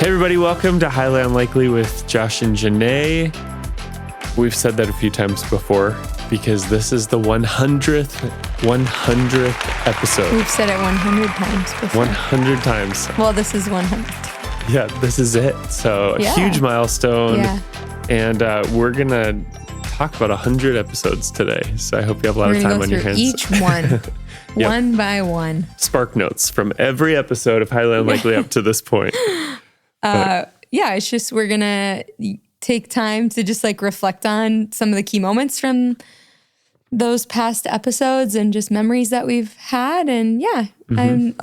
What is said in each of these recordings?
Hey everybody, welcome to Highly Unlikely with Josh and Jenaye. We've said that a few times before because this is the 100th episode. We've said it 100 times before. 100 times. Well, this is 100th. Yeah, this is it. So a huge milestone. Yeah. And we're going to talk about 100 episodes today. So I hope you have a lot of time on your hands. Each one. Yep. One by one. Spark notes from every episode of Highly Unlikely up to this point. Yeah, it's just we're going to take time to just like reflect on some of the key moments from those past episodes and just memories that we've had. And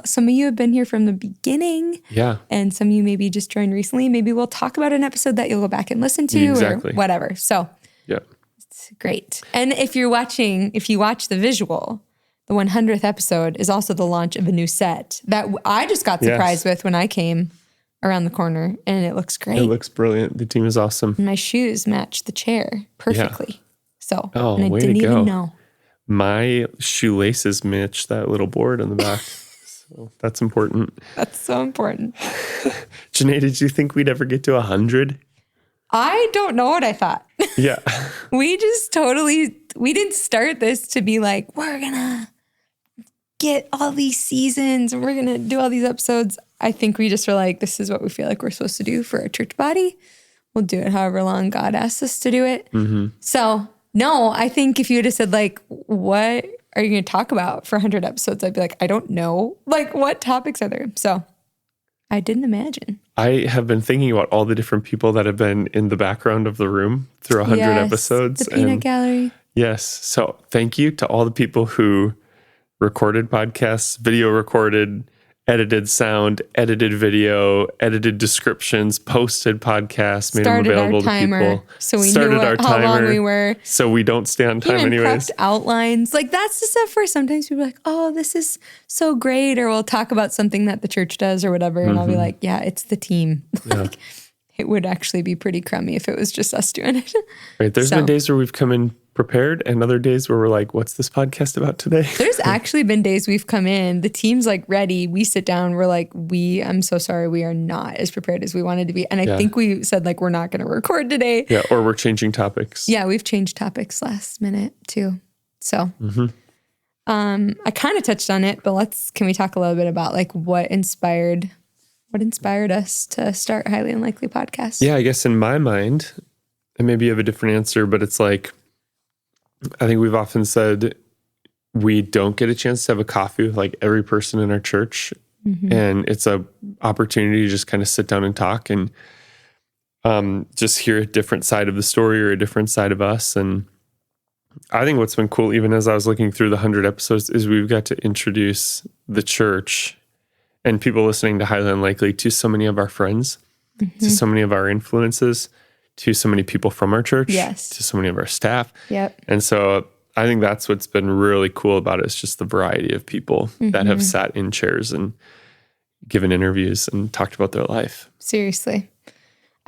some of you have been here from the beginning. Yeah. And some of you maybe just joined recently. Maybe we'll talk about an episode that you'll go back and listen to or whatever. So yeah, it's great. And if you watch the visual, the 100th episode is also the launch of a new set that I just got surprised with when I came around the corner, and it looks great. It looks brilliant. The team is awesome. And my shoes match the chair perfectly. Yeah. So, and I didn't even know. My shoelaces match that little board on the back. So that's important. That's so important. Jenaye, did you think we'd ever get to 100? I don't know what I thought. Yeah. We didn't start this to be like, we're going to get all these seasons and we're going to do all these episodes. I think we just were like, this is what we feel like we're supposed to do for our church body. We'll do it however long God asks us to do it. Mm-hmm. So, no, I think if you would have said, like, what are you going to talk about for 100 episodes? I'd be like, I don't know. Like, what topics are there? So, I didn't imagine. I have been thinking about all the different people that have been in the background of the room through 100 episodes. The peanut gallery. Yes. So, thank you to all the people who recorded podcasts, video recorded, edited sound, edited video, edited descriptions, posted podcasts, made them available to people. So we knew how long we were. So we don't stay on time anyways. Prepped outlines. Like that's the stuff where sometimes people are like, oh, this is so great. Or we'll talk about something that the church does or whatever. And I'll be like, yeah, it's the team. Like it would actually be pretty crummy if it was just us doing it. Right. There's been days where we've come in prepared and other days where we're like, what's this podcast about today? There's actually been days we've come in, the team's like ready, we sit down, we're like, I'm so sorry, we are not as prepared as we wanted to be. And I think we said like, we're not going to record today. Yeah, or we're changing topics. Yeah, we've changed topics last minute too. So I kind of touched on it, but can we talk a little bit about like what inspired us to start Highly Unlikely Podcast? Yeah, I guess in my mind, and maybe you have a different answer, but it's like, I think we've often said we don't get a chance to have a coffee with like every person in our church. Mm-hmm. And it's a opportunity to just kind of sit down and talk and just hear a different side of the story or a different side of us. And I think what's been cool, even as I was looking through the 100 episodes, is we've got to introduce the church and people listening to Highly Unlikely to so many of our friends, to so many of our influences, to so many people from our church, to so many of our staff. Yep. And so I think that's what's been really cool about it is just the variety of people that have sat in chairs and given interviews and talked about their life. Seriously.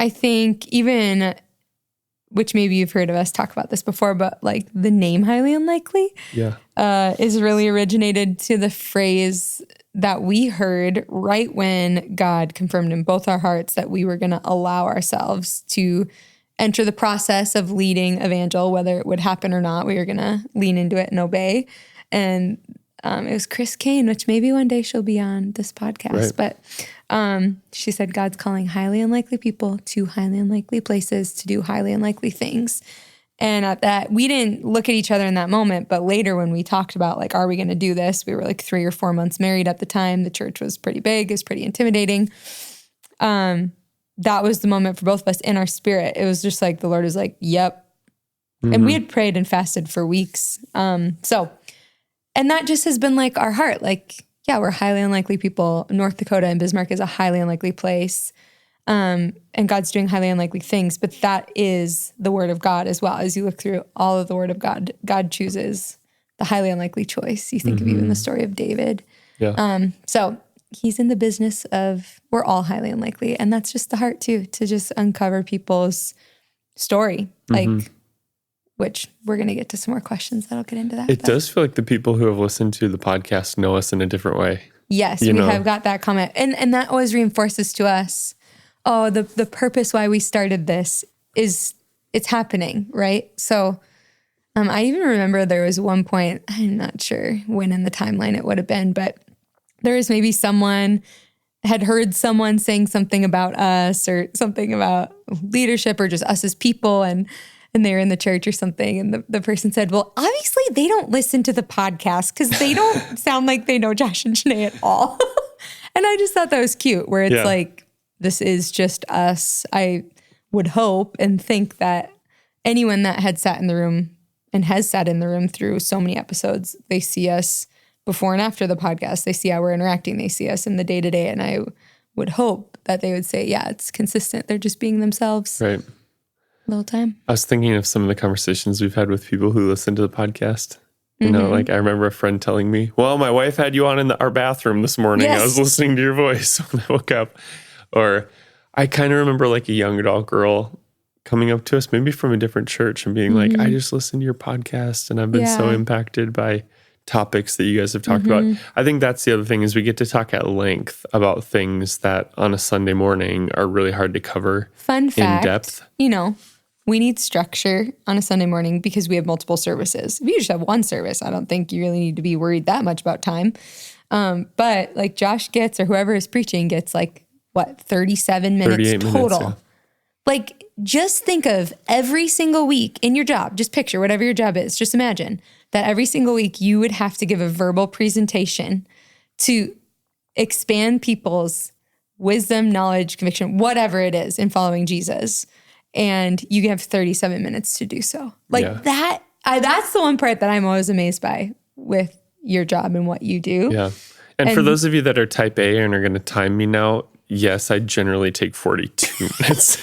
I think even, which maybe you've heard of us talk about this before, but like the name Highly Unlikely is really originated to the phrase that we heard right when God confirmed in both our hearts that we were going to allow ourselves to enter the process of leading Evangel, whether it would happen or not. We were going to lean into it and obey. And it was Chris Kane, which maybe one day she'll be on this podcast. Right. But she said, God's calling highly unlikely people to highly unlikely places to do highly unlikely things. And at that, we didn't look at each other in that moment, but later when we talked about like, are we going to do this? We were like 3 or 4 months married at the time. The church was pretty big. It was pretty intimidating. That was the moment for both of us in our spirit. It was just like, the Lord was like, yep. Mm-hmm. And we had prayed and fasted for weeks. And that just has been like our heart. Like, yeah, we're highly unlikely people. North Dakota and Bismarck is a highly unlikely place. And God's doing highly unlikely things, but that is the word of God as well. As you look through all of the word of God, God chooses the highly unlikely choice. You think of even the story of David. Yeah. So he's in the business of, we're all highly unlikely. And that's just the heart too, to just uncover people's story. Like, which we're going to get to some more questions that'll get into that. It does feel like the people who have listened to the podcast know us in a different way. Yes, we have got that comment. And that always reinforces to us, oh, the purpose why we started this it's happening, right? So I even remember there was one point, I'm not sure when in the timeline it would have been, but there was maybe someone had heard someone saying something about us or something about leadership or just us as people, and they were in the church or something, and the person said, well, obviously they don't listen to the podcast because they don't sound like they know Josh and Jenaye at all. And I just thought that was cute, where it's like, this is just us. I would hope and think that anyone that had sat in the room and has sat in the room through so many episodes, they see us before and after the podcast. They see how we're interacting. They see us in the day-to-day. And I would hope that they would say, yeah, it's consistent. They're just being themselves. Right. The whole time. I was thinking of some of the conversations we've had with people who listen to the podcast. You know, like I remember a friend telling me, well, my wife had you on in our bathroom this morning. Yes. I was listening to your voice when I woke up. Or I kind of remember like a young adult girl coming up to us, maybe from a different church, and being like, I just listened to your podcast and I've been so impacted by topics that you guys have talked about. I think that's the other thing, is we get to talk at length about things that on a Sunday morning are really hard to cover. Fun fact, in depth. You know, we need structure on a Sunday morning because we have multiple services. If you just have one service, I don't think you really need to be worried that much about time. But like Josh gets, or whoever is preaching gets, like, what, 37 minutes total. Minutes, Like, just think of every single week in your job. Just picture whatever your job is. Just imagine that every single week you would have to give a verbal presentation to expand people's wisdom, knowledge, conviction, whatever it is, in following Jesus. And you have 37 minutes to do so. Like that's the one part that I'm always amazed by with your job and what you do. Yeah. And for those of you that are type A and are going to time me now, yes, I generally take 42 minutes.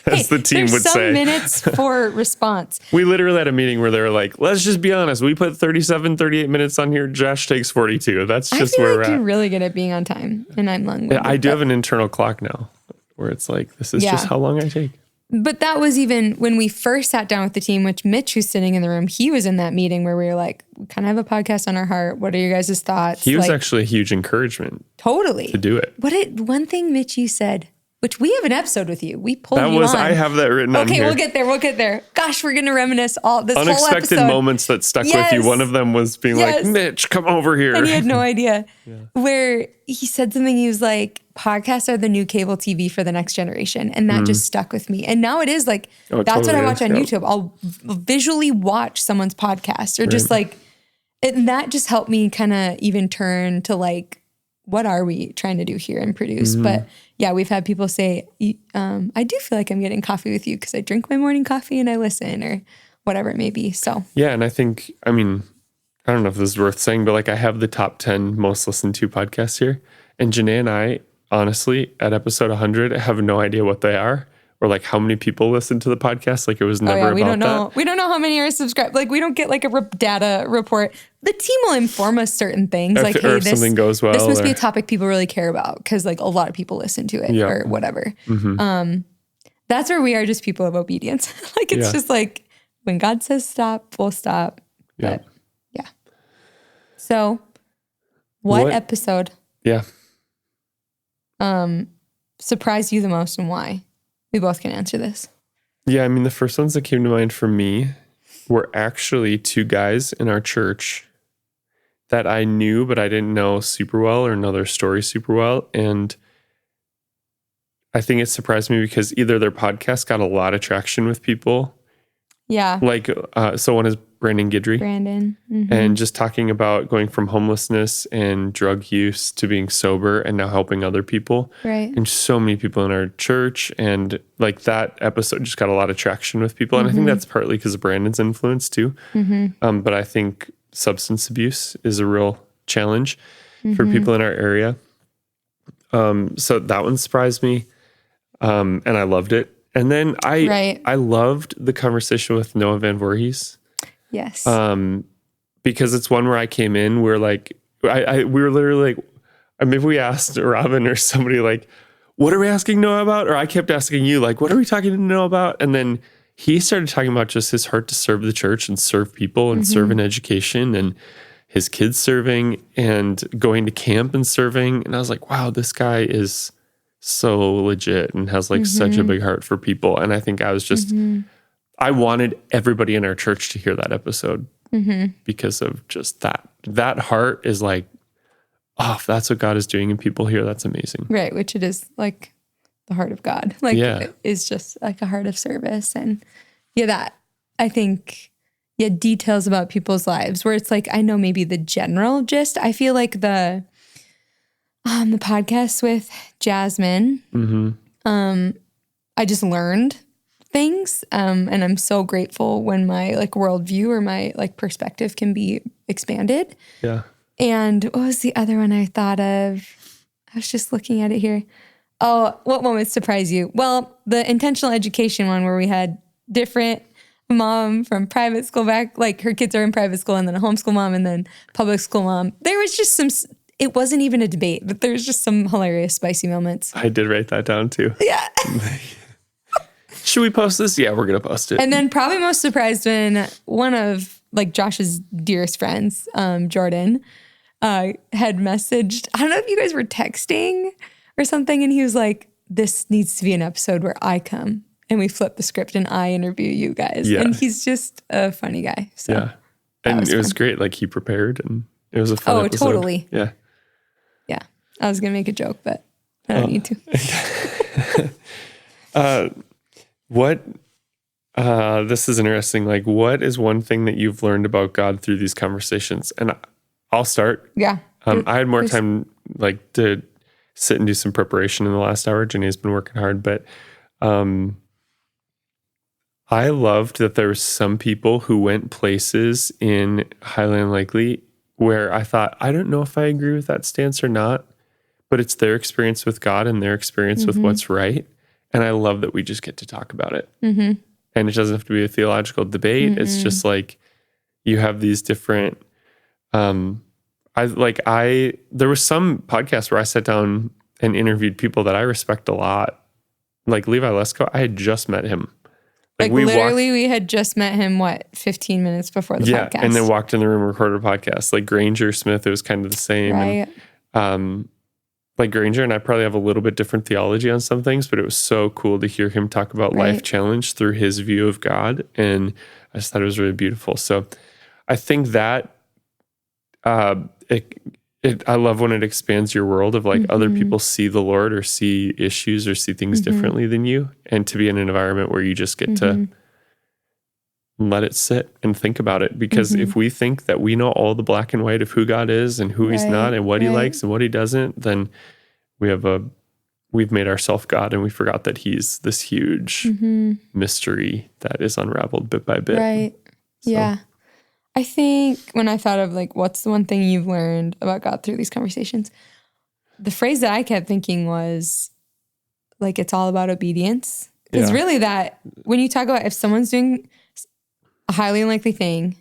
As the team would say. There's some minutes for response. We literally had a meeting where they were like, let's just be honest. We put 38 minutes on here. Josh takes 42. That's just where we're at. You're really good at being on time, and I'm long-winded. I do have an internal clock now where it's like, this is just how long I take. But that was even when we first sat down with the team, which Mitch, who's sitting in the room, he was in that meeting where we were like, we kind of have a podcast on our heart. What are your guys' thoughts? He was actually a huge encouragement. Totally. To do it. One thing, Mitch, you said, which we have an episode with you. We pulled you on. I have that written on here. Okay, we'll get there. Gosh, we're going to reminisce all this whole episode. Unexpected moments that stuck with you. One of them was being like, Mitch, come over here. And he had no idea. Where he said something, he was like, podcasts are the new cable TV for the next generation. And that just stuck with me. And now it is like, that's totally what I watch on YouTube. I'll visually watch someone's podcast or just like, and that just helped me kind of even turn to like, what are we trying to do here and produce? But yeah, we've had people say, I do feel like I'm getting coffee with you because I drink my morning coffee and I listen, or whatever it may be. So yeah, and I think, I mean, I don't know if this is worth saying, but like I have the top 10 most listened to podcasts here. And Jenaye and I, honestly, at episode 100, have no idea what they are or like how many people listen to the podcast. Like it was never we about don't know. that. We don't know how many are subscribed. Like we don't get like a data report. The team will inform us certain things. Like, hey, this, something goes well, this must be a topic people really care about because like a lot of people listen to it or whatever. That's where we are, just people of obedience. Like it's just like when God says stop, we'll stop. Yeah. But yeah. So what episode surprised you the most and why? We both can answer this. Yeah, I mean, the first ones that came to mind for me were actually two guys in our church that I knew, but I didn't know super well or know their story super well. And I think it surprised me because either their podcast got a lot of traction with people. Yeah. Like, so one is Brandon Guidry. And just talking about going from homelessness and drug use to being sober and now helping other people. Right. And so many people in our church. And like that episode just got a lot of traction with people. And I think that's partly because of Brandon's influence too. But I think substance abuse is a real challenge for people in our area. So that one surprised me. And I loved it. And then I loved the conversation with Noah Van Voorhees. Yes. Because it's one where I came in, we're like, we were literally like, maybe we asked Robin or somebody like, what are we asking Noah about? Or I kept asking you like, what are we talking to Noah about? And then he started talking about just his heart to serve the church and serve people and serve in education and his kids serving and going to camp and serving. And I was like, wow, this guy is so legit and has like such a big heart for people. And I think I was just, I wanted everybody in our church to hear that episode because of just that heart is like, oh, if that's what God is doing and people here, that's amazing. Right. Which it is like the heart of God. Like it is just like a heart of service. And that I think, details about people's lives where it's like, I know maybe the general gist. I feel like the podcast with Jasmine, I just learned things. And I'm so grateful when my like worldview or my like perspective can be expanded. Yeah. And what was the other one I thought of? I was just looking at it here. Oh, what moments surprise you? Well, the intentional education one where we had different mom from private school back, like her kids are in private school and then a homeschool mom and then public school mom. There was just it wasn't even a debate, but there was just some hilarious spicy moments. I did write that down too. Yeah. Should we post this? Yeah, we're going to post it. And then probably most surprised when one of like Josh's dearest friends, Jordan, had messaged, I don't know if you guys were texting or something, and he was like, this needs to be an episode where I come and we flip the script and I interview you guys. Yeah. And he's just a funny guy. So yeah. And it was great. Like he prepared and it was a fun episode. Oh, totally. Yeah. Yeah. I was going to make a joke, but I don't need to. This is interesting. Like, what is one thing that you've learned about God through these conversations? And I'll start. Yeah. I had more time like to sit and do some preparation in the last hour. Jenaye's been working hard, but I loved that there were some people who went places in Highly Unlikely where I thought, I don't know if I agree with that stance or not, but it's their experience with God and their experience with what's right. And I love that we just get to talk about it. And it doesn't have to be a theological debate. It's just like you have these different, there was some podcasts where I sat down and interviewed people that I respect a lot. Like Levi Lesko, I had just met him. Like we had just met him, 15 minutes before the podcast? Yeah, and then walked in the room and recorded a podcast. Like Granger Smith, it was kind of the same. Right. And, like Granger and I probably have a little bit different theology on some things, but it was so cool to hear him talk about life challenge through his view of God. And I just thought it was really beautiful. So I think that I love when it expands your world of like other people see the Lord or see issues or see things differently than you. And to be in an environment where you just get to let it sit and think about it. Because if we think that we know all the black and white of who God is and who he's not and what he likes and what he doesn't, then we've made ourselves God and we forgot that he's this huge mystery that is unraveled bit by bit. Right. So. Yeah. I think when I thought of like, what's the one thing you've learned about God through these conversations? The phrase that I kept thinking was like, it's all about obedience. Because really that, when you talk about if someone's doing a highly unlikely thing,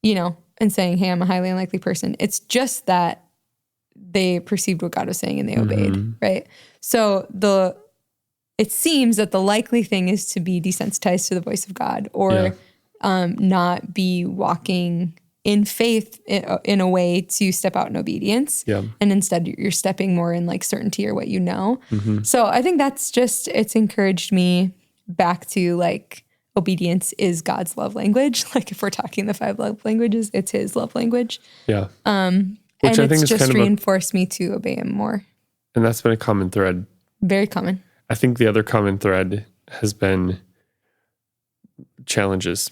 and saying, hey, I'm a highly unlikely person, it's just that they perceived what God was saying and they obeyed, right? So it seems that the likely thing is to be desensitized to the voice of God or not be walking in faith in a way to step out in obedience. Yeah. And instead you're stepping more in like certainty or what you know. So I think that's just, it's encouraged me back to like obedience is God's love language. Like if we're talking the 5 love languages, it's his love language. Yeah. Which and I think it's just reinforced me to obey him more. And that's been a common thread. Very common. I think the other common thread has been challenges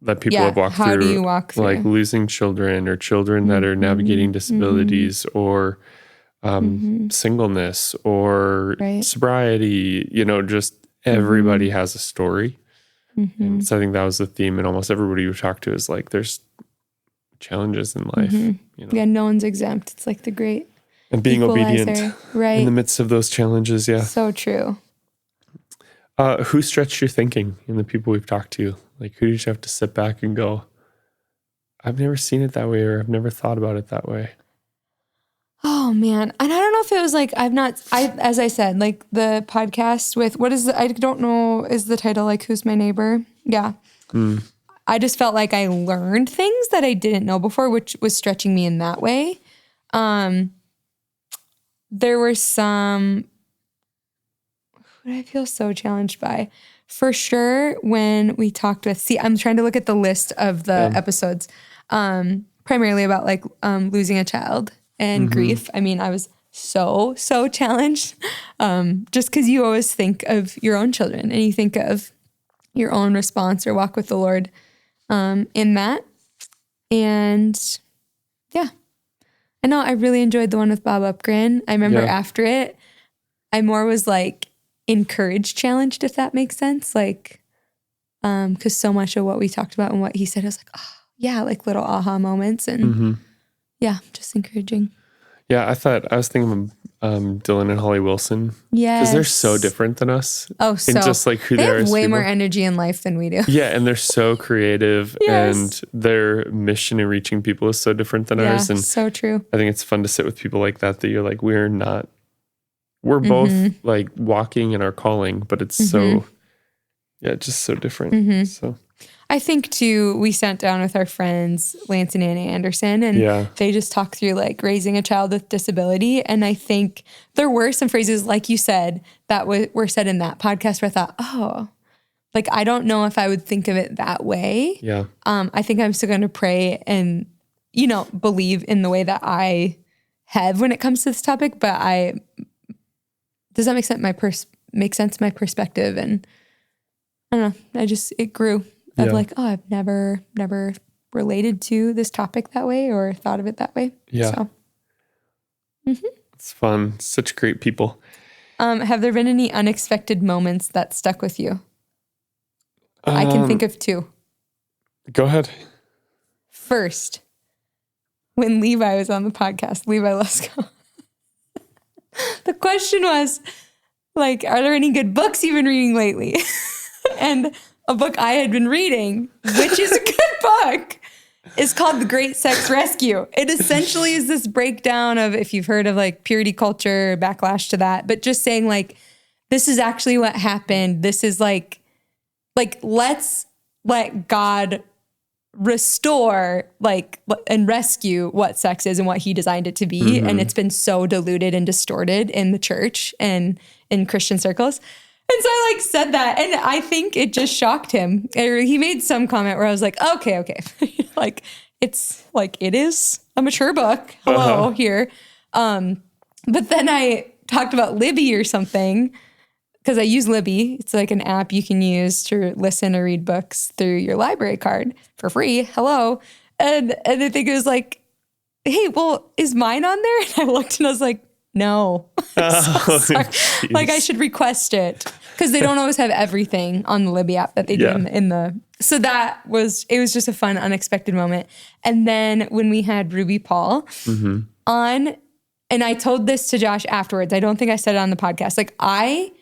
that people have walked through. How do you walk through? Like losing children or children that are navigating disabilities or singleness or sobriety. Just everybody has a story. And so I think that was the theme. And almost everybody you talk to is like, there's challenges in life. Yeah, no one's exempt. It's like the great and being equalizer. Obedient in the midst of those challenges. Yeah. So true. Who stretched your thinking in the people we've talked to? Like, who did you have to sit back and go, I've never seen it that way, or I've never thought about it that way? Oh man. And I don't know if it was like, as I said, like the podcast with, I don't know, is the title like, Who's My Neighbor? Yeah. I just felt like I learned things that I didn't know before, which was stretching me in that way. there were some what I feel so challenged by. For sure, when we talked with, I'm trying to look at the list of the episodes, primarily about like losing a child and grief. I mean, I was so challenged, just because you always think of your own children and you think of your own response or walk with the Lord in that. And yeah, I know I really enjoyed the one with Bob Upgren. I remember after it, I more was like encouraged, challenged, if that makes sense. Like, because so much of what we talked about and what he said, I was like, oh yeah, like little aha moments and yeah, just encouraging. Yeah, I was thinking of Dylan and Holly Wilson. Yeah. Because they're so different than us. Oh, so. And just like who they are have as way people. more energy in life than we do. Yeah, and they're so creative and their mission in reaching people is so different than ours. And so true. I think it's fun to sit with people like that you're like, we're both like walking in our calling, but it's so, just so different. So I think too, we sat down with our friends, Lance and Annie Anderson, and they just talked through like raising a child with disability. And I think there were some phrases, like you said, that were said in that podcast where I thought, oh, like, I don't know if I would think of it that way. Yeah. I think I'm still going to pray and, believe in the way that I have when it comes to this topic. But does that make sense? My perspective, and I don't know. It grew. Of like, oh, I've never related to this topic that way or thought of it that way. Yeah. So. It's fun. Such great people. Have there been any unexpected moments that stuck with you? I can think of two. Go ahead. First, when Levi was on the podcast, Levi Lesko, the question was, like, are there any good books you've been reading lately? And a book I had been reading, which is a good book, is called The Great Sex Rescue. It essentially is this breakdown of, if you've heard of like purity culture, backlash to that, but just saying like, this is actually what happened. This is like let's let God restore and rescue what sex is and what he designed it to be. And it's been so diluted and distorted in the church and in Christian circles. And so I said that, and I think it just shocked him. He made some comment where I was like, okay. Like, it's like, it is a mature book. Hello here. But then I talked about Libby or something, because I use Libby. It's like an app you can use to listen or read books through your library card for free. Hello. And I think it was like, hey, well, is mine on there? And I looked and I was like, no. Like, I should request it, because they don't always have everything on the Libby app that they do in the. So it was just a fun, unexpected moment. And then when we had Ruby Paul on, and I told this to Josh afterwards, I don't think I said it on the podcast. Like, I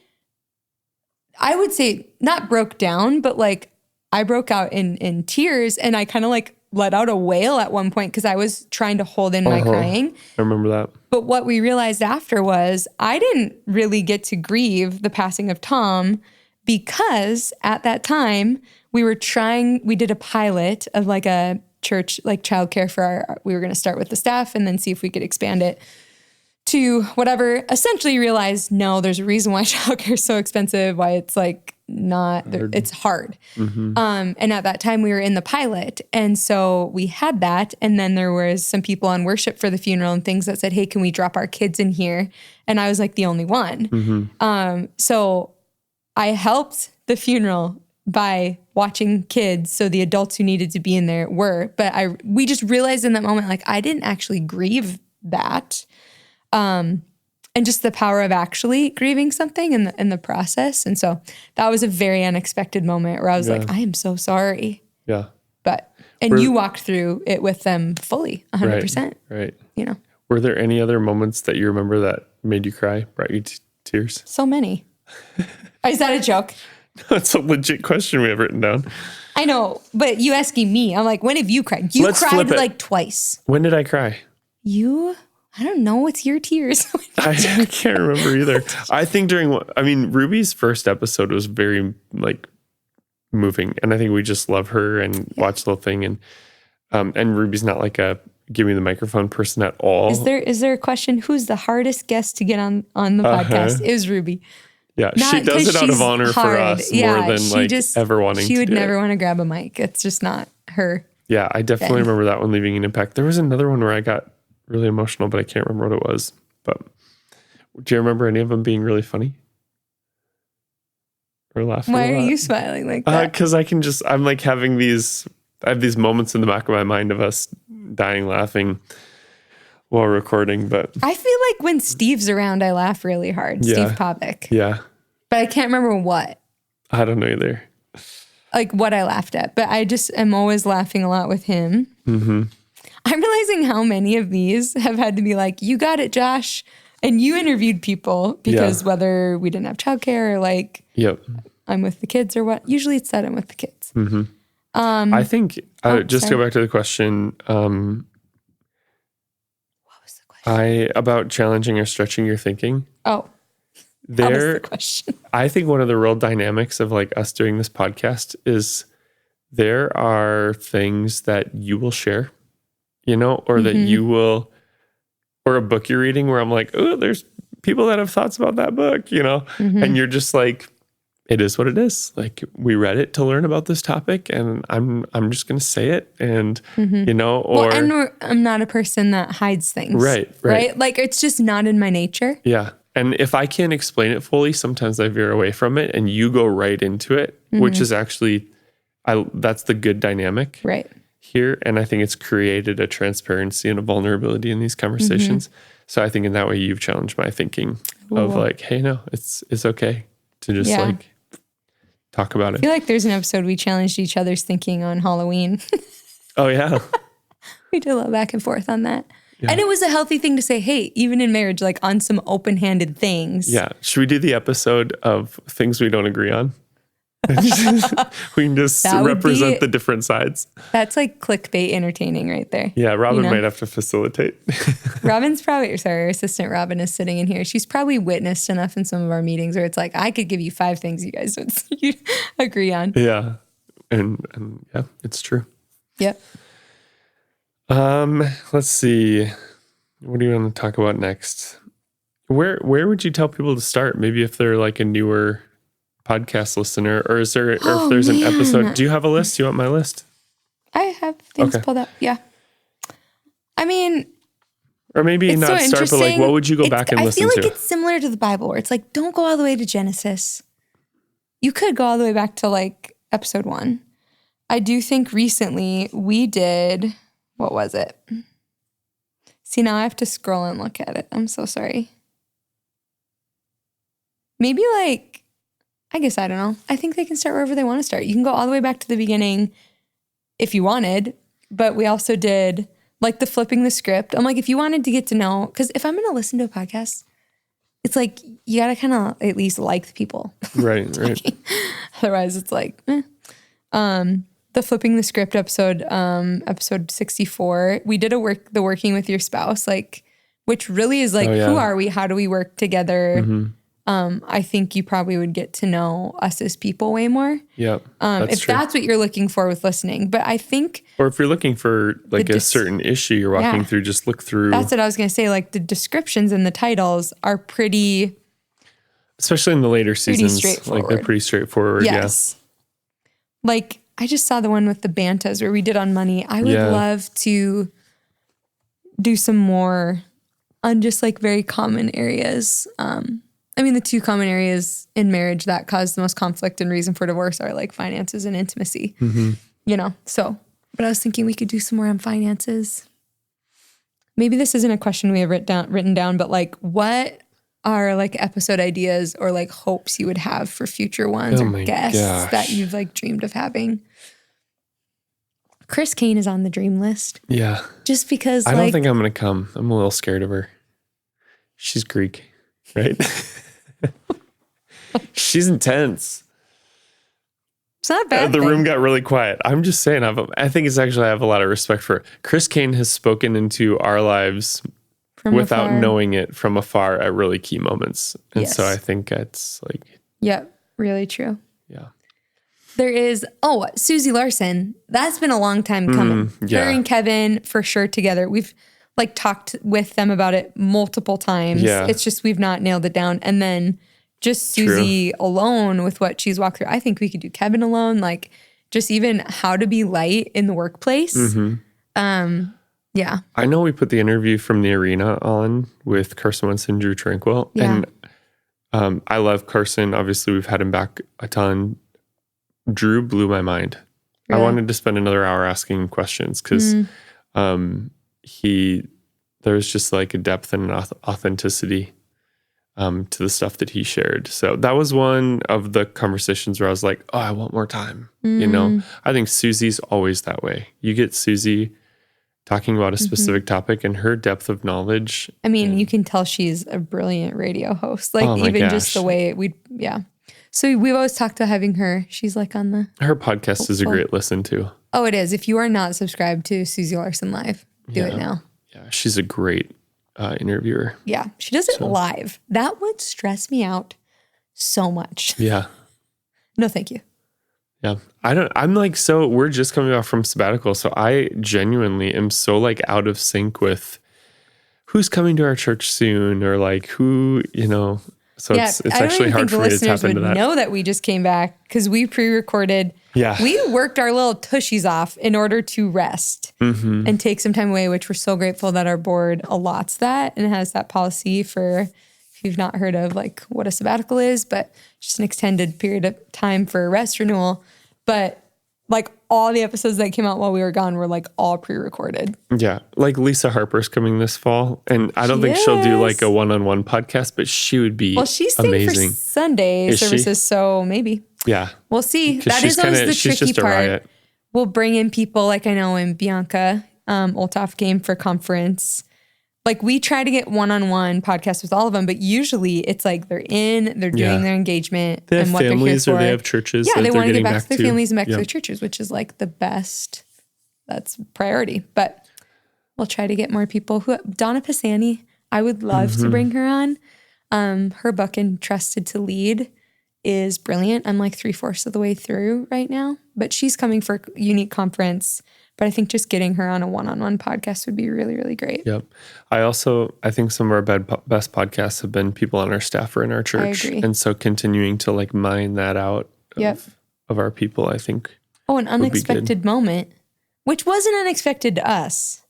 would say not broke down, but like I broke out in tears, and I kind of like let out a wail at one point because I was trying to hold in my crying. I remember that. But what we realized after was I didn't really get to grieve the passing of Tom, because at that time we did a pilot of like a church, like childcare we were going to start with the staff and then see if we could expand it to whatever. Essentially realized, no, there's a reason why childcare is so expensive, why it's like it's hard. And at that time we were in the pilot. And so we had that. And then there was some people on worship for the funeral and things that said, hey, can we drop our kids in here? And I was like the only one. So I helped the funeral by watching kids. So the adults who needed to be in there were, but we just realized in that moment, like, I didn't actually grieve that. And just the power of actually grieving something in the process. And so that was a very unexpected moment where I was like, I am so sorry. Yeah. And you walked through it with them fully, 100%. Right. Were there any other moments that you remember that made you cry, brought you to tears? So many. Is that a joke? That's a legit question we have written down. I know, but you asking me, I'm like, when have you cried? You cried like twice. When did I cry? I don't know. It's your tears. I can't remember either. I think Ruby's first episode was very like moving, and I think we just love her and watch the whole thing. And Ruby's not like a give me the microphone person at all. Is there a question? Who's the hardest guest to get on the podcast? Is Ruby. Yeah, she does it out of honor for us more than like ever wanting to do it. She would never want to grab a mic. It's just not her. Yeah, I definitely remember that one leaving an impact. There was another one where I got really emotional, but I can't remember what it was. But do you remember any of them being really funny? Or laughing? Why are you smiling like that? Because I have these moments in the back of my mind of us dying laughing while recording. But I feel like when Steve's around, I laugh really hard. Yeah. Steve Popick. Yeah. But I can't remember what. I don't know either. Like what I laughed at. But I just am always laughing a lot with him. Mm-hmm. I'm realizing how many of these have had to be like, you got it, Josh. And you interviewed people because whether we didn't have childcare or like I'm with the kids or what. Usually it's that I'm with the kids. Mm-hmm. I think, just to go back to the question. What was the question? About challenging or stretching your thinking. Oh. That was the question. I think one of the real dynamics of like us doing this podcast is there are things that you will share, or that you will, or a book you're reading where I'm like, oh, there's people that have thoughts about that book, and you're just like, it is what it is. Like we read it to learn about this topic and I'm just going to say it and, I'm not a person that hides things. Right. Like it's just not in my nature. Yeah. And if I can't explain it fully, sometimes I veer away from it and you go right into it, which is actually, that's the good dynamic here. And I think it's created a transparency and a vulnerability in these conversations. So I think in that way you've challenged my thinking of like, hey, no, it's okay to just like talk about it. I feel like there's an episode we challenged each other's thinking on Halloween. Oh, yeah. We did a little back and forth on that. Yeah. And it was a healthy thing to say, hey, even in marriage, like on some open-handed things. Yeah. Should we do the episode of things we don't agree on? We can just represent the different sides. That's like clickbait entertaining right there. Yeah, Robin might have to facilitate. Robin's probably, our assistant Robin is sitting in here. She's probably witnessed enough in some of our meetings where it's like, I could give you 5 things you guys would agree on. Yeah. And yeah, it's true. Yep. Let's see. What do you want to talk about next? Where would you tell people to start? Maybe if they're like a newer podcast listener, or is there, or if there's an episode? Do you have a list? Do you want my list? I have things pulled up. Yeah. I mean, or maybe not start, but like, what would you go back and listen to? I feel like it's similar to the Bible, where it's like, don't go all the way to Genesis. You could go all the way back to like episode 1. I do think recently we did. What was it? See, now I have to scroll and look at it. I'm so sorry. Maybe like, I guess, I don't know. I think they can start wherever they want to start. You can go all the way back to the beginning if you wanted, but we also did like the flipping the script. I'm like, if you wanted to get to know, because if I'm going to listen to a podcast, it's like, you got to kind of at least like the people. Right. Otherwise it's like, the flipping the script episode, episode 64, we did the working with your spouse, like, which really is like, who are we? How do we work together? I think you probably would get to know us as people way more. Yep. If that's what you're looking for with listening. But I think, or if you're looking for like a certain issue you're walking through, just look through. That's what I was going to say. Like the descriptions and the titles are pretty, especially in the later seasons, like they're pretty straightforward. Yes. Yeah. Like, I just saw the one with the Bantas where we did on money. I would love to do some more on just like very common areas. I mean, the 2 common areas in marriage that cause the most conflict and reason for divorce are like finances and intimacy, so, but I was thinking we could do some more on finances. Maybe this isn't a question we have written down, but like, what are like episode ideas or like hopes you would have for future ones or guests that you've like dreamed of having? Chris Kane is on the dream list. Yeah. Just because I don't think I'm going to come. I'm a little scared of her. She's Greek, right? She's intense. It's not bad. The room got really quiet. I'm just saying, I think it's actually, I have a lot of respect for her. Chris Kane has spoken into our lives without knowing it from afar at really key moments. And so I think it's like. Yep. Really true. Yeah. There is, Susie Larson. That's been a long time coming. Yeah. Her and Kevin, for sure, together. We've like talked with them about it multiple times. Yeah. It's just we've not nailed it down. And then just Susie alone with what she's walked through. I think we could do Kevin alone, like just even how to be light in the workplace. Yeah. I know we put the interview from the arena on with Carson Wentz and Drew Tranquil. Yeah. And I love Carson. Obviously, we've had him back a ton. Drew blew my mind. Really? I wanted to spend another hour asking questions because there's just like a depth and an authenticity to the stuff that he shared. So that was one of the conversations where I was like, oh, I want more time. You know, I think Susie's always that way. You get Susie talking about a specific topic and her depth of knowledge. I mean, you can tell she's a brilliant radio host. Like just the way So we've always talked about having her. She's like on the... Her podcast is a great listen to. Oh, it is. If you are not subscribed to Susie Larson Live, do it now. Yeah, she's a great interviewer. Yeah, she does it live. That would stress me out so much. Yeah. No, thank you. Yeah. We're just coming back from sabbatical. So I genuinely am so like out of sync with who's coming to our church soon or like who, you know, so it's actually hard for me to tap into that. Know that we just came back because we pre-recorded. Yeah. We worked our little tushies off in order to rest and take some time away, which we're so grateful that our board allots that and has that policy for, if you've not heard of like what a sabbatical is, but just an extended period of time for rest renewal. But like all the episodes that came out while we were gone were like all pre-recorded. Yeah. Like Lisa Harper's coming this fall. And I don't think she'll do like a one-on-one podcast, but she would be she's staying amazing. For Sunday services, so maybe. Yeah. We'll see. That is always the tricky part. Riot. We'll bring in people like I know when Bianca Olthoff came for conference. Like we try to get one-on-one podcasts with all of them, but usually it's like they're doing their engagement. They have and what families they're here for. Or they have churches. Yeah, they want to get back to their families and back to their their churches, which is like the best. That's priority. But we'll try to get more people. Donna Pisani, I would love to bring her on. Her book, Entrusted to Lead, is brilliant. I'm like 3/4 of the way through right now, but she's coming for a unique conference. But I think just getting her on a one-on-one podcast would be really, really great. Yep. I think some of our best podcasts have been people on our staff or in our church. I agree. And so continuing to like mine that out of our people, I think. Oh, an unexpected moment, which wasn't unexpected to us,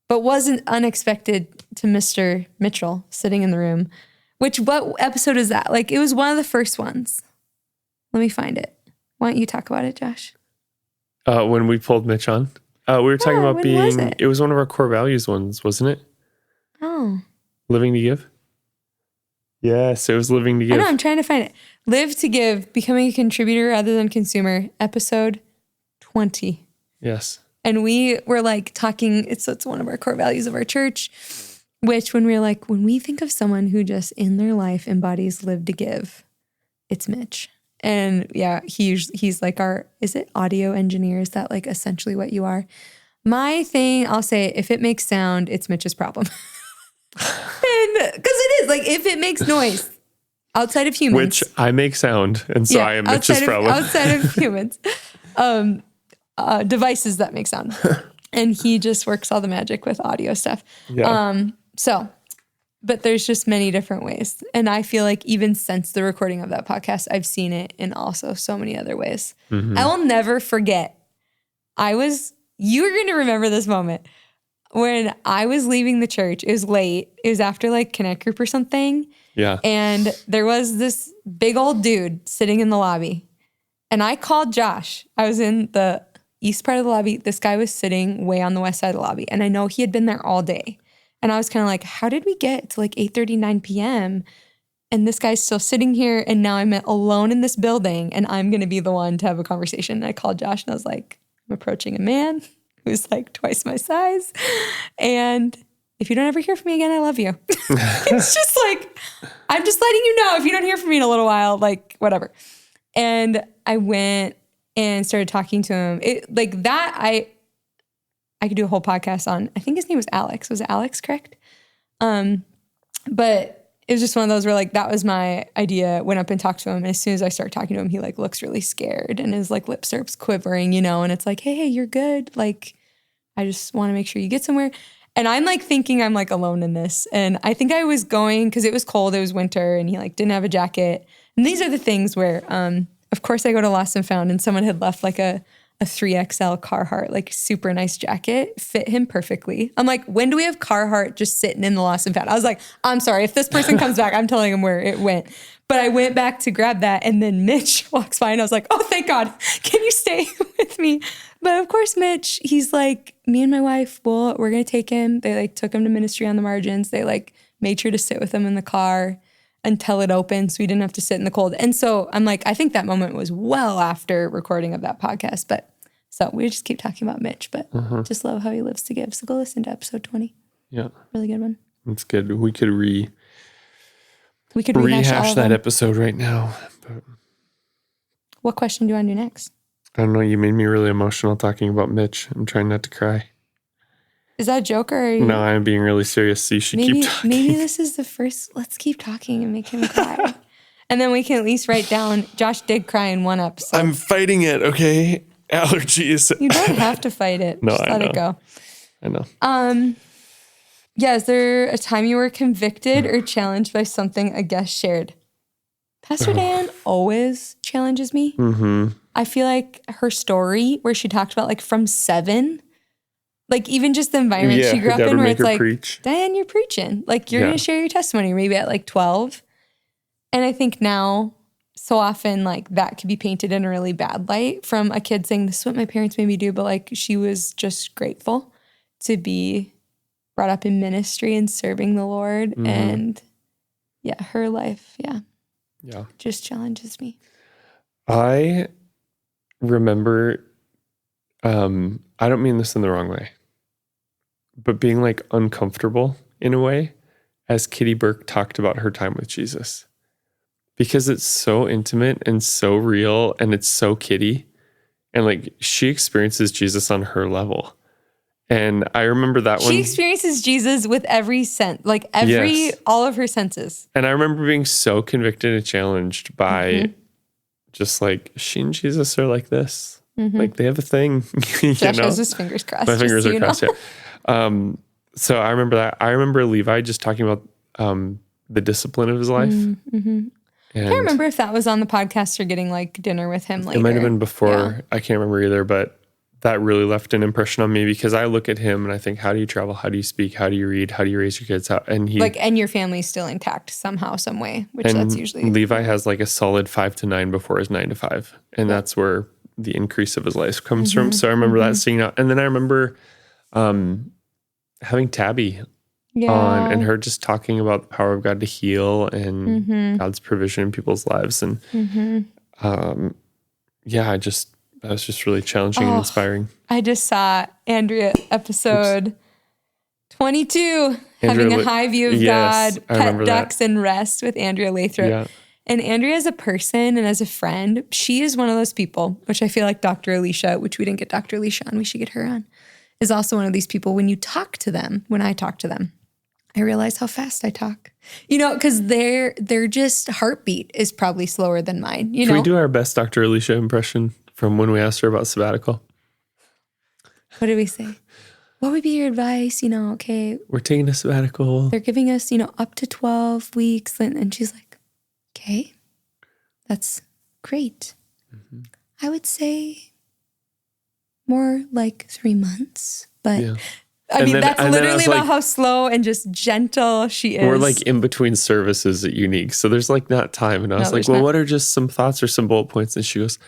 but wasn't unexpected to Mr. Mitchell sitting in the room. What episode is that? Like, it was one of the first ones. Let me find it. Why don't you talk about it, Josh? When we pulled Mitch on, we were talking about it was one of our core values ones, wasn't it? Oh. Living to give? Yes, it was living to give. I know, I'm trying to find it. Live to give, becoming a contributor rather than consumer, episode 20. Yes. And we were like talking, it's one of our core values of our church, which when we were like, when we think of someone who just in their life embodies live to give, it's Mitch. And yeah, he's like is it audio engineer? Is that like essentially what you are? My thing, I'll say, if it makes sound, it's Mitch's problem. And because it is, like, if it makes noise outside of humans. Which I make sound, and so I am Mitch's problem. Outside of humans. Devices that make sound. And he just works all the magic with audio stuff. Yeah. But there's just many different ways. And I feel like even since the recording of that podcast, I've seen it in also so many other ways. Mm-hmm. I will never forget. You're going to remember this moment. When I was leaving the church, it was late. It was after like Connect Group or something. Yeah. And there was this big old dude sitting in the lobby. And I called Josh. I was in the east part of the lobby. This guy was sitting way on the west side of the lobby. And I know he had been there all day. And I was kind of like, how did we get to like 8:30, 9 p.m.? And this guy's still sitting here. And now I'm alone in this building. And I'm going to be the one to have a conversation. And I called Josh and I was like, I'm approaching a man who's like twice my size. And if you don't ever hear from me again, I love you. It's just like, I'm just letting you know if you don't hear from me in a little while, like whatever. And I went and started talking to him. I could do a whole podcast on, I think his name was Alex. Was it Alex, correct? But it was just one of those where like, that was my idea. Went up and talked to him. And as soon as I start talking to him, he like looks really scared and his like lip starts quivering, you know, and it's like, hey, you're good. Like, I just want to make sure you get somewhere. And I'm like thinking I'm like alone in this. And I think I was going because it was cold, it was winter, and he like didn't have a jacket. And these are the things where, of course I go to Lost and Found and someone had left like a 3XL Carhartt, like super nice jacket, fit him perfectly. I'm like, when do we have Carhartt just sitting in the Lost and Found? I was like, I'm sorry, if this person comes back, I'm telling him where it went. But I went back to grab that and then Mitch walks by and I was like, oh, thank God, can you stay with me? But of course, Mitch, he's like, me and my wife, we're going to take him. They like took him to Ministry on the Margins. They like made sure to sit with him in the car until it opened so we didn't have to sit in the cold. And so I'm like, I think that moment was well after recording of that podcast. But so we just keep talking about Mitch, but just love how he lives to give. So go listen to episode 20. Yeah. Really good one. That's good. We could rehash that episode right now. But what question do you want to do next? I don't know. You made me really emotional talking about Mitch. I'm trying not to cry. Is that a joke or? No, I'm being really serious. So you should keep talking. Maybe this is the first. Let's keep talking and make him cry. And then we can at least write down, Josh did cry in one episode. I'm fighting it, okay? Allergies. You don't have to fight it. No, just let it go. I know. Yeah, is there a time you were convicted or challenged by something a guest shared? Pastor Dan always challenges me. Mm-hmm. I feel like her story where she talked about like from 7, like even just the environment she grew up in where it's like, preach. Diane, you're preaching. Like you're going to share your testimony maybe at like 12. And I think now so often like that could be painted in a really bad light from a kid saying, this is what my parents made me do. But like she was just grateful to be brought up in ministry and serving the Lord. Mm-hmm. And yeah, her life. Yeah. Just challenges me. I remember, I don't mean this in the wrong way, but being like uncomfortable in a way as Kitty Burke talked about her time with Jesus. Because it's so intimate and so real and it's so Kitty. And like she experiences Jesus on her level. And I remember that one. She experiences Jesus with every sense, like all of her senses. And I remember being so convicted and challenged by just like, she and Jesus are like this. Mm-hmm. Like they have a thing. Josh has his fingers crossed. My fingers are crossed, yeah. So I remember that. I remember Levi just talking about the discipline of his life. Mm-hmm. I can't remember if that was on the podcast or getting like dinner with him later. It might have been before. Yeah. I can't remember either, but that really left an impression on me because I look at him and I think, how do you travel? How do you speak? How do you read? How do you raise your kids? And your family's still intact somehow, some way, which that's usually. Levi has like a solid 5 to 9 before his 9 to 5. And that's where the increase of his life comes from. So I remember that sticking out. And then I remember having Tabby on and her just talking about the power of God to heal and God's provision in people's lives. And that was just really challenging and inspiring. I just saw Andrea episode 22, having a high view of God, pet ducks and rest with Andrea Lathrop. Yeah. And Andrea as a person and as a friend, she is one of those people, which I feel like Dr. Alicia, which we didn't get Dr. Alicia on, we should get her on, is also one of these people when I talk to them, I realize how fast I talk. You know, because their just heartbeat is probably slower than mine. Can we do our best Dr. Alicia impression from when we asked her about sabbatical? What did we say? What would be your advice? Okay. We're taking a sabbatical. They're giving us, up to 12 weeks. And she's like, okay, that's great. Mm-hmm. I would say more like 3 months, but... Yeah. I mean, that's literally about how slow and just gentle she is. We're like in between services at Unique. So there's like not time. And I was like, well, what are just some thoughts or some bullet points? And she goes,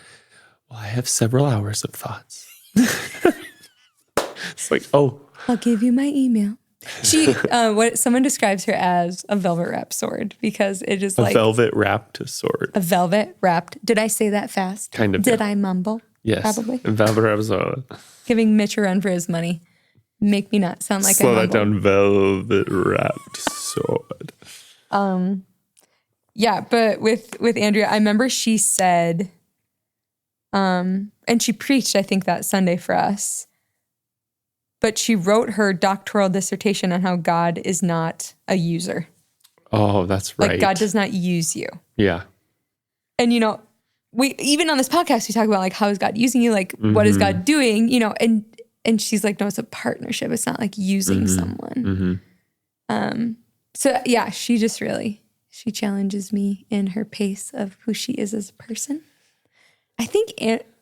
well, I have several hours of thoughts. It's like, oh. I'll give you my email. She, what someone describes her as a velvet wrapped sword because it is like. A velvet wrapped sword. A velvet wrapped. Did I say that fast? Kind of. Did I mumble? Yes. Probably. Velvet wrapped sword. Giving Mitch a run for his money. Make me not sound like slow that down. Velvet wrapped sword. Yeah, but with Andrea, I remember she said, and she preached, I think, that Sunday for us. But she wrote her doctoral dissertation on how God is not a user. Oh, that's right. Like God does not use you. Yeah. And, we, even on this podcast, we talk about like, how is God using you? Like, what is God doing? And she's like, no, it's a partnership. It's not like using someone. So yeah, she challenges me in her pace of who she is as a person. I think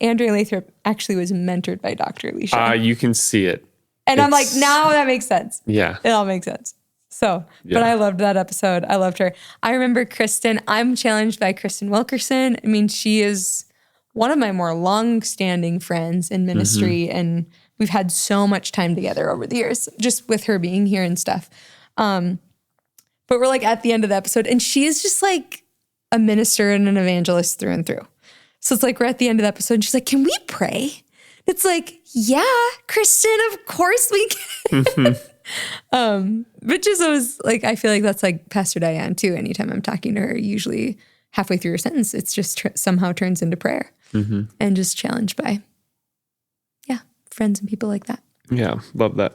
Andrea Lathrop actually was mentored by Dr. Alicia. You can see it. And I'm like, now that makes sense. Yeah. It all makes sense. So, but I loved that episode. I loved her. I remember Kristen. I'm challenged by Kristen Wilkerson. I mean, she is one of my more long-standing friends in ministry, and we've had so much time together over the years, just with her being here and stuff. But we're like at the end of the episode, and she is just like a minister and an evangelist through and through. So it's like we're at the end of the episode, and she's like, "Can we pray?" It's like, yeah, Kristen, of course we can. But just always like, I feel like that's like Pastor Diane too. Anytime I'm talking to her, usually halfway through her sentence, it's just somehow turns into prayer and just challenged by, friends and people like that. Yeah, love that.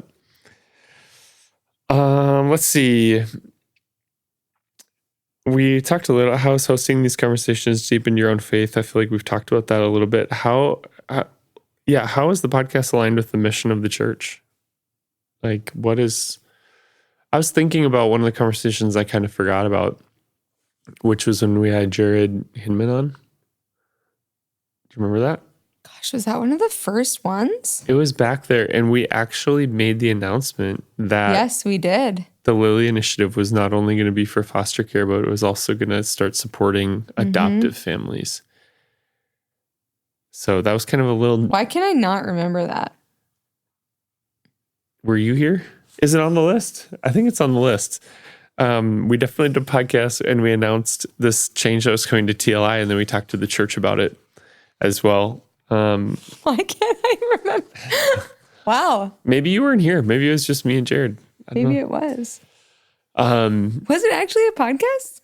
Let's see. We talked a little how is hosting these conversations deepen your own faith. I feel like we've talked about that a little bit. How is the podcast aligned with the mission of the church? Like, I was thinking about one of the conversations I kind of forgot about, which was when we had Jared Hinman on. Do you remember that? Gosh, was that one of the first ones? It was back there, and we actually made the announcement that yes, we did. The Lily Initiative was not only going to be for foster care, but it was also going to start supporting adoptive families. So that was kind of a little... Why can I not remember that? Were you here? Is it on the list? I think it's on the list. We definitely did a podcast, and we announced this change that was coming to TLI, and then we talked to the church about it as well. Why can't I remember? Wow. Maybe you weren't here. Maybe it was just me and Jared. Maybe it was. Was it actually a podcast?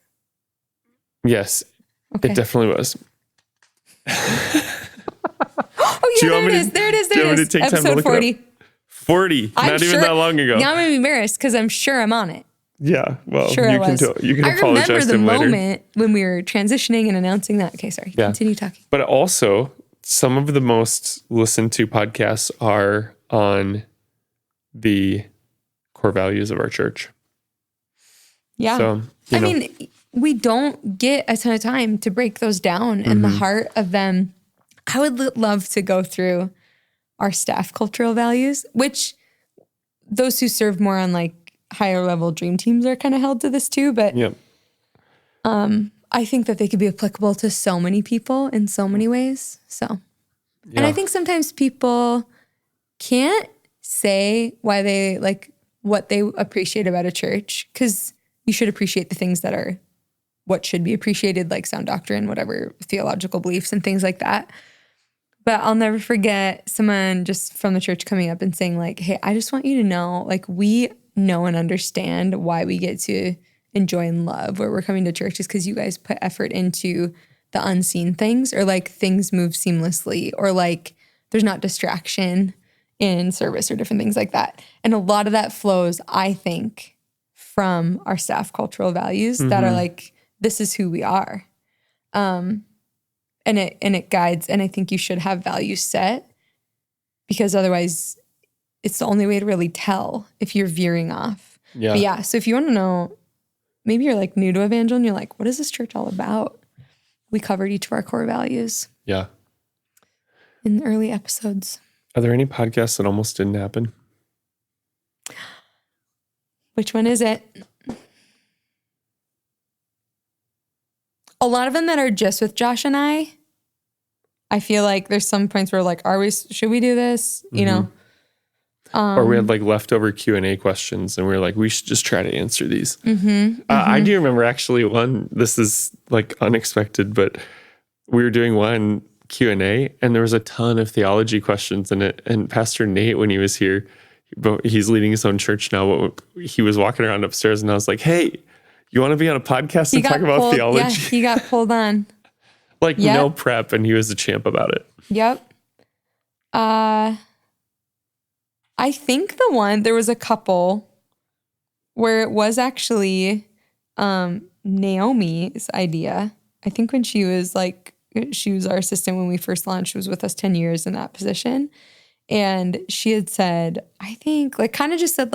Yes, It definitely was. Oh yeah, there it is. There it is. Episode 40. 40. Not even that long ago. Now I'm embarrassed because I'm sure I'm on it. Yeah, well, sure you can apologize to him later. I remember the moment when we were transitioning and announcing that. Okay, sorry. Yeah. Continue talking. But also, some of the most listened to podcasts are on the core values of our church. Yeah. So, I mean, we don't get a ton of time to break those down and the heart of them. I would love to go through our staff cultural values, which those who serve more on like higher level dream teams are kind of held to this too. But I think that they could be applicable to so many people in so many ways. So, and I think sometimes people can't say why they like what they appreciate about a church, because you should appreciate the things that are what should be appreciated, like sound doctrine, whatever theological beliefs and things like that. But I'll never forget someone just from the church coming up and saying like, hey, I just want you to know, like, we know and understand why we get to enjoy and love where we're coming to church is because you guys put effort into the unseen things, or like things move seamlessly, or like there's not distraction in service or different things like that. And a lot of that flows, I think, from our staff cultural values that are like, this is who we are. And it guides, and I think you should have values set, because otherwise it's the only way to really tell if you're veering off. Yeah. But yeah. So if you want to know, maybe you're like new to Evangel and you're like, what is this church all about? We covered each of our core values. Yeah. In the early episodes. Are there any podcasts that almost didn't happen? Which one is it? A lot of them that are just with Josh and I feel like there's some points where like, should we do this? You know? Or we had like leftover Q&A questions and we were like, we should just try to answer these. I do remember actually one, this is like unexpected, but we were doing one Q&A and there was a ton of theology questions in it. And Pastor Nate, when he was here, but he's leading his own church now, but he was walking around upstairs and I was like, hey, you want to be on a podcast and talk about theology? Yeah, he got pulled on. Like no prep, and he was a champ about it. Yep. I think there was a couple where it was actually Naomi's idea. I think when she was our assistant when we first launched, she was with us 10 years in that position. And she had said, I think kind of just said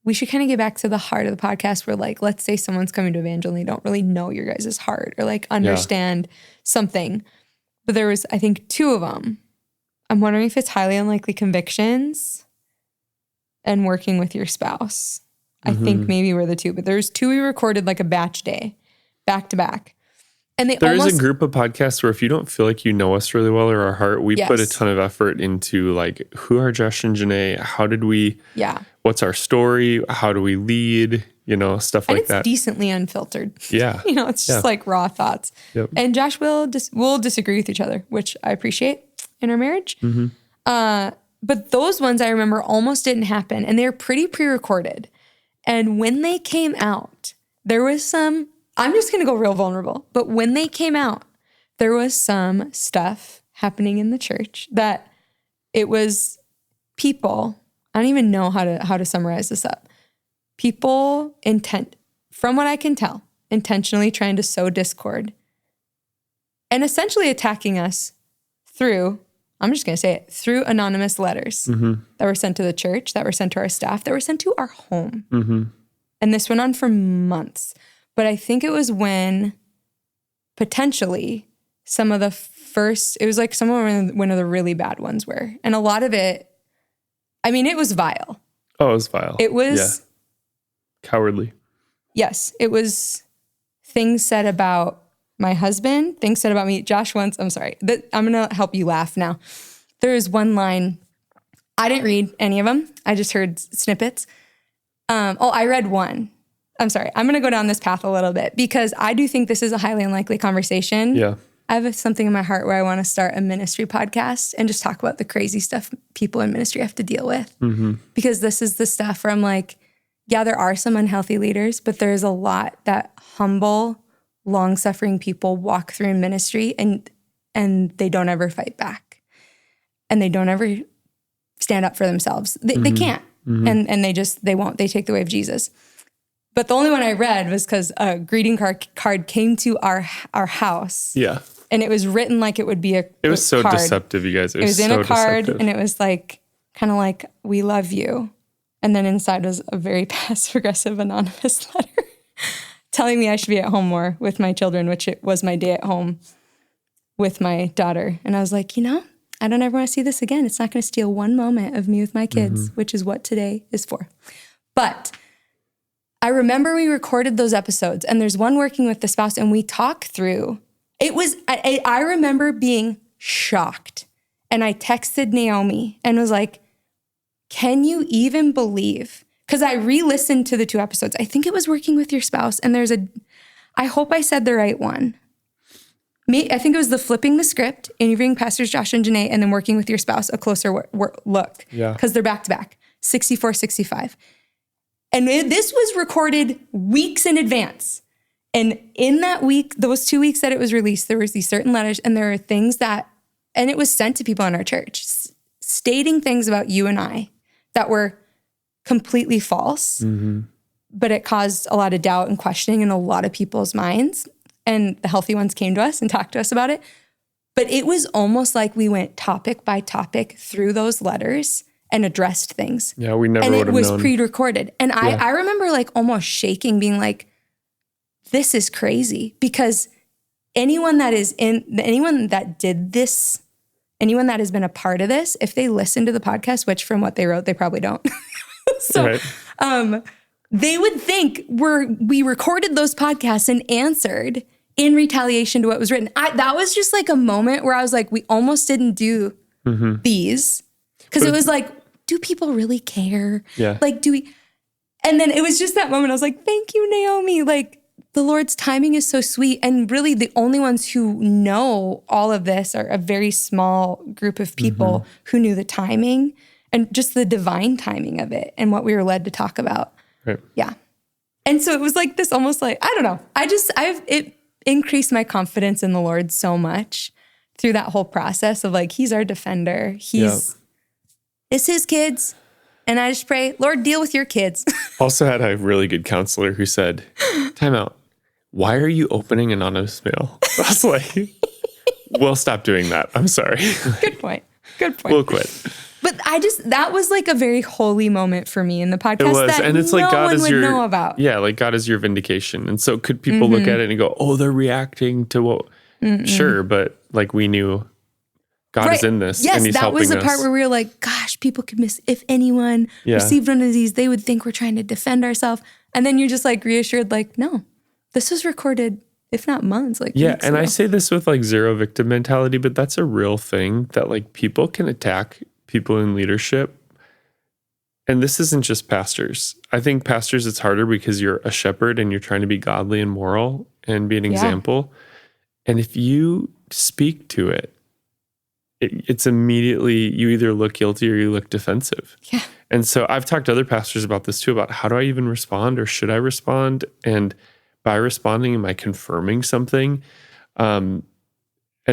we should kind of get back to the heart of the podcast where let's say someone's coming to Evangel and they don't really know your guys' heart or understand something. But there was, I think, 2 of them. I'm wondering if it's highly unlikely convictions and working with your spouse. I think maybe we're the 2, but there's 2 we recorded a batch day, back to back. And there is a group of podcasts where if you don't feel like you know us really well or our heart, we put a ton of effort into who are Josh and Jenaye? How did we, what's our story? How do we lead? Stuff like that. It's decently unfiltered. Yeah. It's just raw thoughts. Yep. And Josh we'll disagree with each other, which I appreciate in our marriage. But those ones I remember almost didn't happen and they were pretty pre-recorded. And when they came out, there was some, I'm just going to go real vulnerable, but when they came out, there was some stuff happening in the church that it was people, I don't even know how to summarize this up. People from what I can tell, intentionally trying to sow discord and essentially attacking us through, I'm just going to say it, through anonymous letters that were sent to the church, that were sent to our staff, that were sent to our home. And this went on for months. But I think it was when potentially some of the first, it was some of one of the really bad ones were. And a lot of it, it was vile. Oh, it was vile. It was cowardly. Yes. It was things said about my husband, things said about me. Josh once, I'm sorry, I'm going to help you laugh now. There is one line, I didn't read any of them. I just heard snippets. I read one. I'm sorry. I'm going to go down this path a little bit because I do think this is a highly unlikely conversation. Yeah. I have something in my heart where I want to start a ministry podcast and just talk about the crazy stuff people in ministry have to deal with. Because this is the stuff where I'm there are some unhealthy leaders, but there's a lot that humble, long-suffering people walk through in ministry and they don't ever fight back. And they don't ever stand up for themselves. They can't. And they won't. They take the way of Jesus. But the only one I read was because a greeting card came to our house. Yeah. And it was written like it would be a It was so card. deceptive, you guys. It was in so a card deceptive. and it was kind of we love you. And then inside was a very passive-aggressive anonymous letter telling me I should be at home more with my children, which it was my day at home with my daughter. And I was I don't ever want to see this again. It's not going to steal one moment of me with my kids, which is what today is for. But I remember we recorded those episodes and there's one working with the spouse and we talk through. It was, I remember being shocked and I texted Naomi and was can you even believe? Because I re-listened to the 2 episodes. I think it was working with your spouse and I hope I said the right one. I think it was the flipping the script, interviewing Pastors Josh and Jenaye, and then working with your spouse, a closer look. Yeah. Because they're back to back, 64, 65. And this was recorded weeks in advance. And in that week, those 2 weeks that it was released, there was these certain letters and there are things and it was sent to people in our church, stating things about you and I that were completely false, but it caused a lot of doubt and questioning in a lot of people's minds. And the healthy ones came to us and talked to us about it. But it was almost like we went topic by topic through those letters and addressed things. Yeah, we never would have known. And it was pre-recorded. And I remember almost shaking, being this is crazy. Because anyone that did this, anyone that has been a part of this, if they listen to the podcast, which from what they wrote, they probably don't. So they would think we recorded those podcasts and answered in retaliation to what was written. That was just a moment where I was we almost didn't do these. Because it was do people really care? Yeah. Do we? And then it was just that moment. I was thank you, Naomi. The Lord's timing is so sweet. And really the only ones who know all of this are a very small group of people who knew the timing and just the divine timing of it and what we were led to talk about. Right. Yeah. And so it was this almost I don't know. It increased my confidence in the Lord so much through that whole process of He's our defender. It's His kids. And I just pray, Lord, deal with your kids. Also had a really good counselor who said, time out. Why are you opening anonymous mail? I was like, we'll stop doing that. I'm sorry. Good point. Good point. We'll quit. But that was like a very holy moment for me in the podcast. It was, that and it's no like God one is would your know about. Yeah, like God is your vindication. And so could people look at it and go, "Oh, they're reacting to what?" Sure, but like we knew God is in this, yes, and He's that helping was the us. part where we were like, "Gosh, people could miss. If anyone received one of these, they would think we're trying to defend ourselves." And then you're just like reassured, like, "No, this was recorded, if not months, like weeks and ago." I say this with like zero victim mentality, but that's a real thing that like people can attack people in leadership. And this isn't just pastors. I think pastors, it's harder because you're a shepherd and you're trying to be godly and moral and be an example. And if you speak to it, it's immediately, you either look guilty or you look defensive. Yeah. And so I've talked to other pastors about this too, about how do I even respond or should I respond? And by responding, am I confirming something? And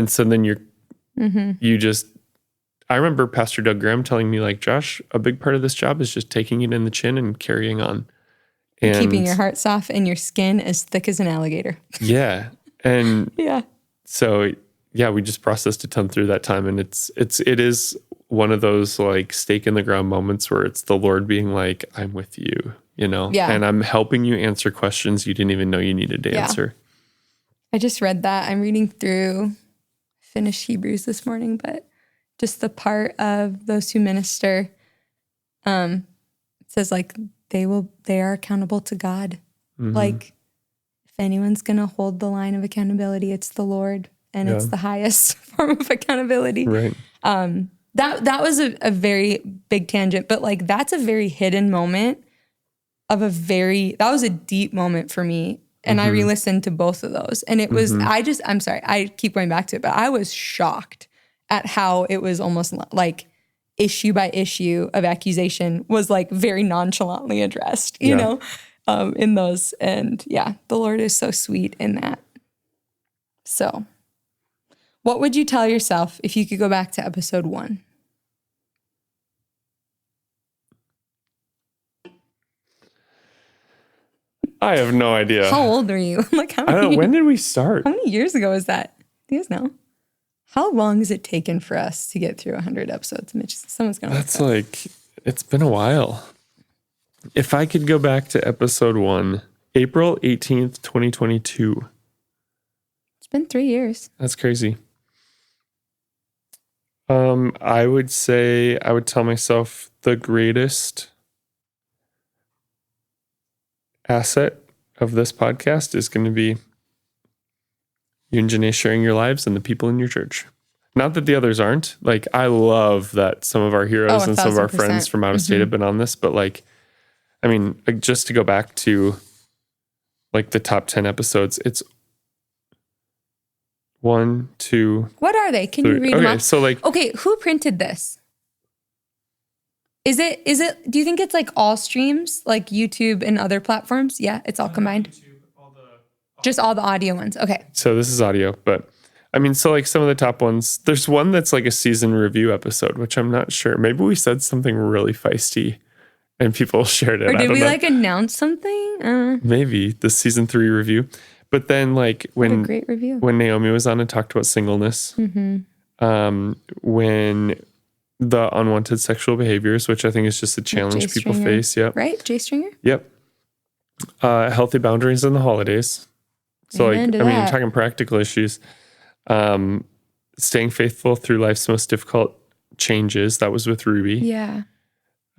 so then you just, I remember Pastor Doug Graham telling me like, Josh, a big part of this job is just taking it in the chin and carrying on. And keeping your heart soft and your skin as thick as an alligator. Yeah. And Yeah. so, yeah, we just processed a ton through that time. And it is one of those like stake in the ground moments where it's the Lord being like, I'm with you, you know, and I'm helping you answer questions you didn't even know you needed to answer. I just read that. I'm reading through, finished Hebrews this morning, but just the part of those who minister, it says like they are accountable to God. Like if anyone's going to hold the line of accountability, it's the Lord, and it's the highest form of accountability. Right. That was a very big tangent, but like that's a very hidden moment that was a deep moment for me. And I re-listened to both of those. And it was, I'm sorry, I keep going back to it, but I was shocked at how it was almost like issue by issue of accusation was like very nonchalantly addressed, you know, in those. And the Lord is so sweet in that. So what would you tell yourself if you could go back to episode 1? I have no idea. How old are you? Like how many, I don't know. When did we start? How many years ago was that? Do you guys know? How long has it taken for us to get through 100 episodes? Mitch, someone's going to That's like, it's been a while. If I could go back to episode 1, April 18th, 2022. It's been 3 years. That's crazy. I would say, I would tell myself the greatest asset of this podcast is going to be you and Jenaye sharing your lives and the people in your church. Not that the others aren't. Like, I love that some of our heroes and some of our friends from out of state have been on this. But like, I mean, like, just to go back to like the top 10 episodes, it's 1, 2. What are they? Can you read them off? So like, okay, who printed this? Is it, do you think it's like all streams, like YouTube and other platforms? Yeah, it's all combined. YouTube, just all the audio ones. Okay. So this is audio, but I mean, so like some of the top ones, there's one that's like a season review episode, which I'm not sure. Maybe we said something really feisty and people shared it. Or did we like announce something? Maybe the season 3 review. But then like when, what a great review. When Naomi was on and talked about singleness, when the unwanted sexual behaviors, which I think is just a challenge people face. Yep. Right? Jay Stringer? Yep. Healthy boundaries in the holidays. So like, I mean, you're talking practical issues. Staying faithful through life's most difficult changes. That was with Ruby. Yeah.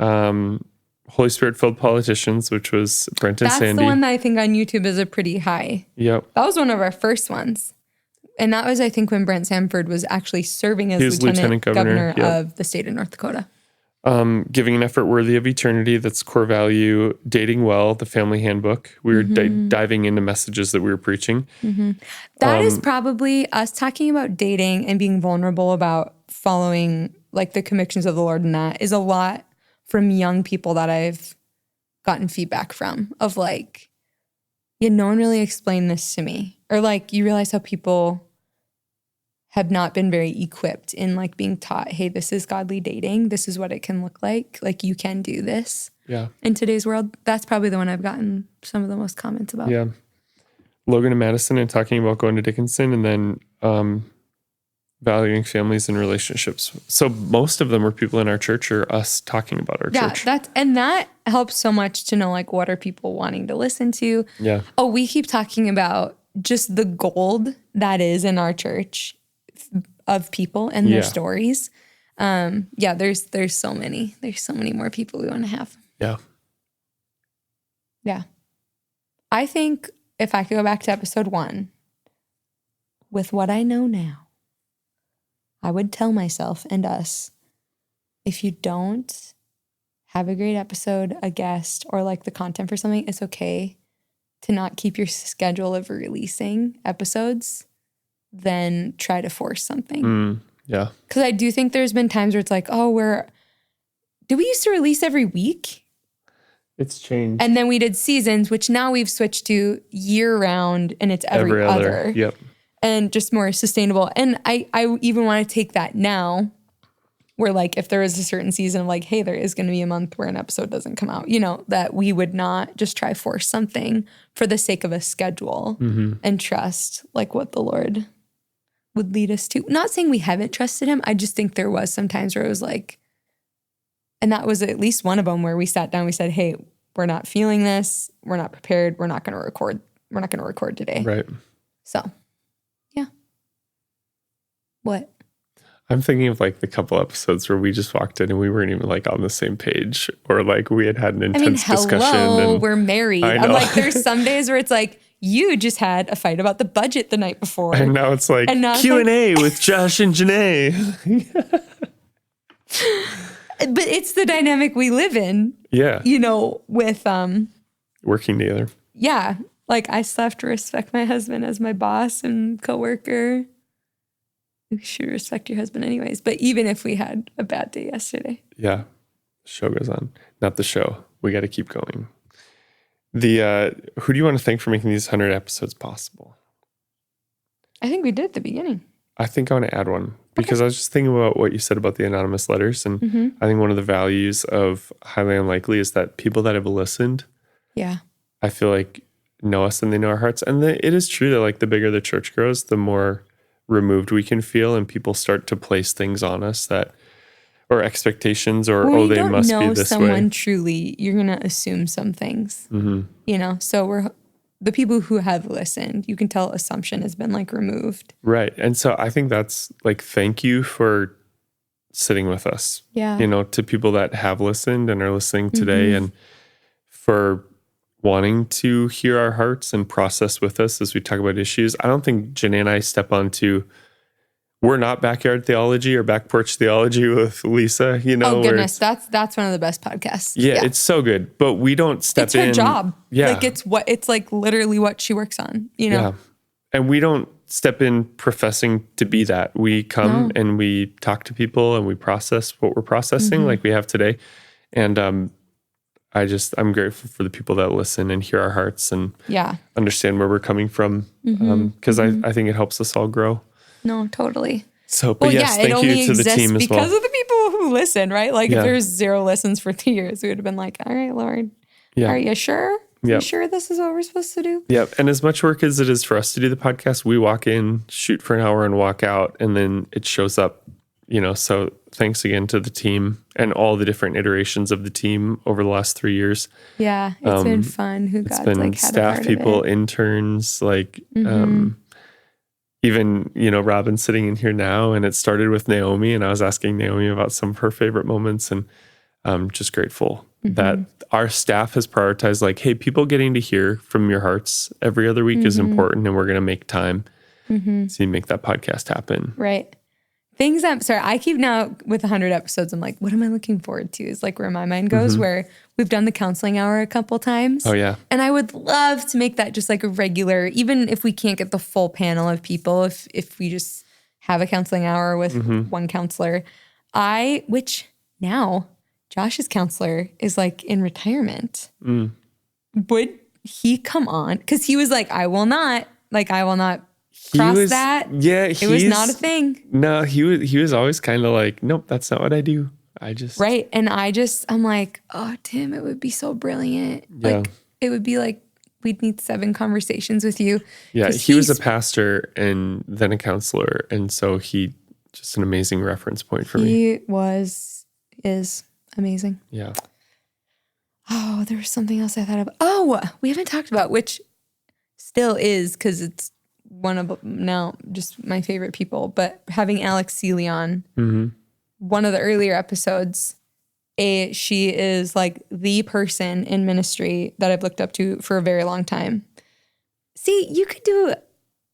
Holy Spirit-filled politicians, which was Brent and Sandy. That's the one that I think on YouTube is a pretty high. Yep. That was one of our first ones. And that was, I think, when Brent Samford was actually serving as Lieutenant Governor of the state of North Dakota. Giving an effort worthy of eternity, that's core value. Dating well, the family handbook. We were diving into messages that we were preaching. That is probably us talking about dating and being vulnerable about following like the convictions of the Lord, and that is a lot from young people that I've gotten feedback from of like, no one really explained this to me. Or like you realize how people have not been very equipped in like being taught, hey, this is godly dating. This is what it can look like. Like you can do this. Yeah. In today's world, that's probably the one I've gotten some of the most comments about. Yeah. Logan and Madison and talking about going to Dickinson, and then valuing families and relationships. So most of them are people in our church or us talking about our church. Yeah, that helps so much to know like what are people wanting to listen to. Yeah. Oh, we keep talking about just the gold that is in our church of people and their stories. There's so many. There's so many more people we want to have. Yeah. Yeah. I think if I could go back to episode 1, with what I know now, I would tell myself and us, if you don't have a great episode, a guest, or like the content for something, it's okay to not keep your schedule of releasing episodes, then try to force something. Yeah. Because I do think there's been times where it's like, did we used to release every week? It's changed. And then we did seasons, which now we've switched to year round, and it's every other. Yep. And just more sustainable. And I even want to take that now, where like if there is a certain season of like, hey, there is going to be a month where an episode doesn't come out, that we would not just try force something for the sake of a schedule and trust like what the Lord would lead us to. Not saying we haven't trusted him. I just think there was some times where it was like, and that was at least one of them where we sat down, we said, hey, we're not feeling this. We're not prepared. We're not going to record. We're not going to record today. Right. So, yeah. What? I'm thinking of like the couple episodes where we just walked in and we weren't even like on the same page, or like we had an intense discussion. And we're married. I'm like, there's some days where it's like, you just had a fight about the budget the night before. And now it's like Q&A with Josh and Jenaye. But it's the dynamic we live in. Yeah. With working together. Yeah. Like I still have to respect my husband as my boss and coworker. You should respect your husband anyways. But even if we had a bad day yesterday. Yeah. The show goes on. Not the show. We got to keep going. Who do you want to thank for making these 100 episodes possible? I think we did at the beginning. I think I want to add one because I was just thinking about what you said about the anonymous letters. And I think one of the values of Highly Unlikely is that people that have listened, I feel like know us and they know our hearts. And it is true that like the bigger the church grows, the more removed we can feel, and people start to place things on us or expectations, or they must be this way. Someone truly, you're gonna assume some things. So the people who have listened, you can tell assumption has been like removed. Right. And so I think that's like, thank you for sitting with us. Yeah. To people that have listened and are listening today, and for wanting to hear our hearts and process with us as we talk about issues. I don't think Jenaye and I step onto, we're not backyard theology or back porch theology with Lisa, Oh goodness, that's one of the best podcasts. Yeah, it's so good. But we don't step in. It's her job. Yeah. Like it's like literally what she works on, Yeah. And we don't step in professing to be that. We come and we talk to people and we process what we're processing like we have today. And I'm grateful for the people that listen and hear our hearts and understand where we're coming from. Because I think it helps us all grow. No, totally. So, but yes, thank you to the team as well. Because of the people who listen, right? Like if there's 0 listens for 2 years, we would have been like, all right, Lord, are you sure? Are you sure this is what we're supposed to do? Yep. And as much work as it is for us to do the podcast, we walk in, shoot for an hour and walk out, and then it shows up, so thanks again to the team and all the different iterations of the team over the last 3 years. Yeah. It's been fun. It's been staff people, interns, even, Robin sitting in here now, and it started with Naomi, and I was asking Naomi about some of her favorite moments, and I'm just grateful that our staff has prioritized like, hey, people getting to hear from your hearts every other week is important, and we're going to make time to make that podcast happen. Right. I keep now with 100 episodes, I'm like, what am I looking forward to? Is like where my mind goes, where we've done the counseling hour a couple times. Oh, yeah. And I would love to make that just like a regular, even if we can't get the full panel of people, if we just have a counseling hour with one counselor. Which now Josh's counselor is like in retirement. Would he come on? Because he was like, I will not crossed that. Yeah, it was not a thing. No, he was always kind of like, nope, that's not what I do. Right. And I'm like, oh, Tim, it would be so brilliant. Yeah. Like, it would be like, we'd need 7 conversations with you. Yeah, he was a pastor and then a counselor. And so he just an amazing reference point for me. He is amazing. Yeah. Oh, there was something else I thought of. Oh, we haven't talked about, which still is because it's one of now just my favorite people, but having Alex Seeley on one of the earlier episodes, she is like the person in ministry that I've looked up to for a very long time. See, you could do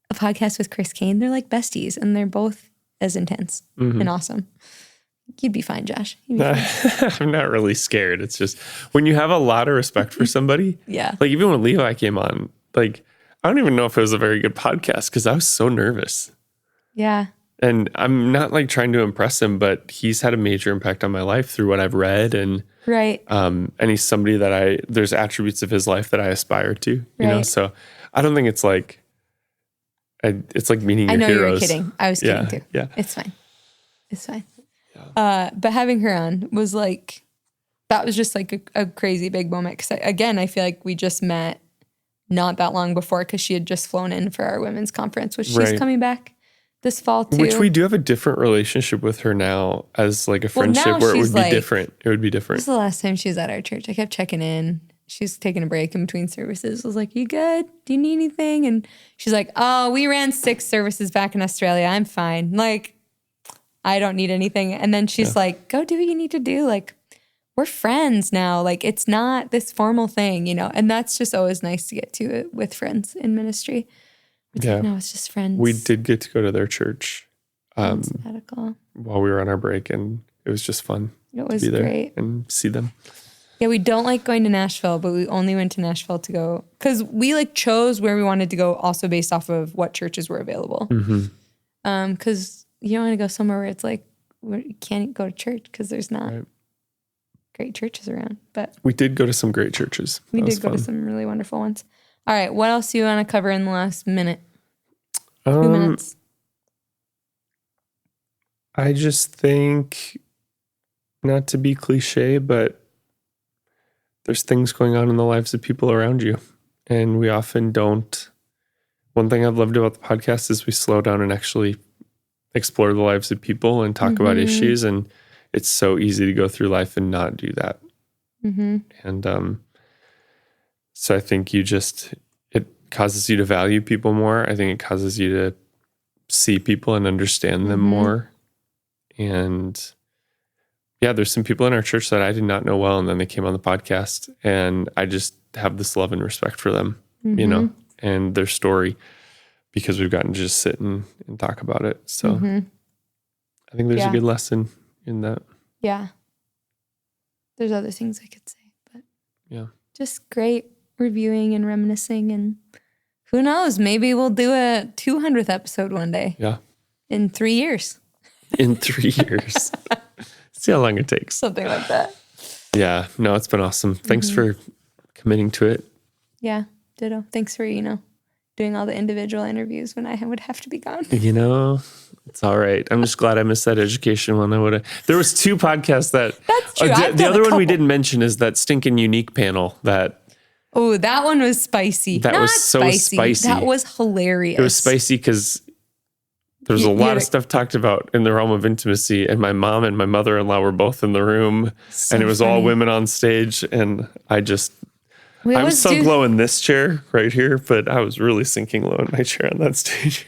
a podcast with Chris Kane. They're like besties and they're both as intense and awesome. You'd be fine, Josh. You'd be fine. I'm not really scared. It's just when you have a lot of respect for somebody. Yeah. Like even when Levi came on, like I don't even know if it was a very good podcast because I was so nervous. Yeah. And I'm not like trying to impress him, but he's had a major impact on my life through what I've read. And right. And he's somebody that there's attributes of his life that I aspire to, you know? So I don't think it's like, it's like meeting your heroes. I know you were kidding. I was kidding too. Yeah. It's fine. It's fine. Yeah. But having her on was like, that was just like a crazy big moment. Cause I feel like we just met not that long before because she had just flown in for our women's conference, which she's coming back this fall too. Which we do have a different relationship with her now as like a friendship where it would be different. It would be different. This was the last time she was at our church. I kept checking in. She's taking a break in between services. I was like, you good? Do you need anything? And she's like, oh, we ran 6 services back in Australia. I'm fine. Like, I don't need anything. And then she's like, go do what you need to do. Like, we're friends now. Like, it's not this formal thing, you know? And that's just always nice to get to it with friends in ministry. It's like, no, it's just friends. We did get to go to their church while we were on our break, and it was just fun. It was to be there great. And see them. Yeah, we don't like going to Nashville, but we only went to Nashville to go because we like chose where we wanted to go also based off of what churches were available. Because you don't want to go somewhere where it's like, you can't go to church because there's not great churches around. But we did go to some great churches. We did go to some really wonderful ones. All right, what else do you want to cover in the last minute? 2 minutes. I just think, not to be cliche, but there's things going on in the lives of people around you. And we often don't. One thing I've loved about the podcast is we slow down and actually explore the lives of people and talk about issues. And it's so easy to go through life and not do that. And so I think it causes you to value people more. I think it causes you to see people and understand them more. And yeah, there's some people in our church that I did not know well, and then they came on the podcast, and I just have this love and respect for them, you know, and their story, because we've gotten to just sit and talk about it. So I think there's a good lesson in that. Yeah. There's other things I could say, but just great reviewing and reminiscing, and who knows, maybe we'll do a 200th episode one day. Yeah. In 3 years. In 3 years. See how long it takes. Something like that. Yeah. No, it's been awesome. Thanks for committing to it. Yeah. Ditto. Thanks for, doing all the individual interviews when I would have to be gone. It's all right. I'm just glad I missed that education one. There was 2 podcasts that. That's true. The other one we didn't mention is that Stinkin' Unique panel that. Oh, that one was spicy. That was so spicy. That was hilarious. It was spicy because there was a lot of stuff talked about in the realm of intimacy, and my mom and my mother-in-law were both in the room, and it was all women on stage, and I'm sunk low in this chair right here, but I was really sinking low in my chair on that stage.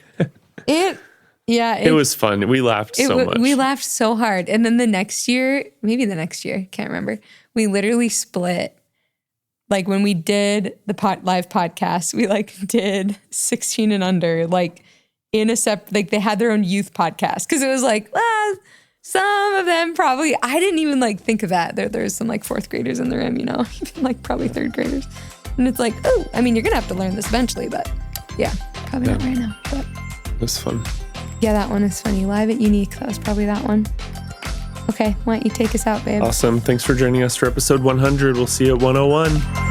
It was fun. We laughed so much. We laughed so hard. And then maybe the next year, can't remember, we literally split. Like when we did the live podcast, we did 16 and under, in a they had their own youth podcast. Cause it was some of them probably, I didn't even think of that. There's some 4th graders in the room, even probably 3rd graders. And it's you're going to have to learn this eventually, but yeah, probably not right now. But it was fun. Yeah, that one is funny. Live at Unique. That was probably that one. Okay, why don't you take us out, babe? Awesome. Thanks for joining us for episode 100. We'll see you at 101.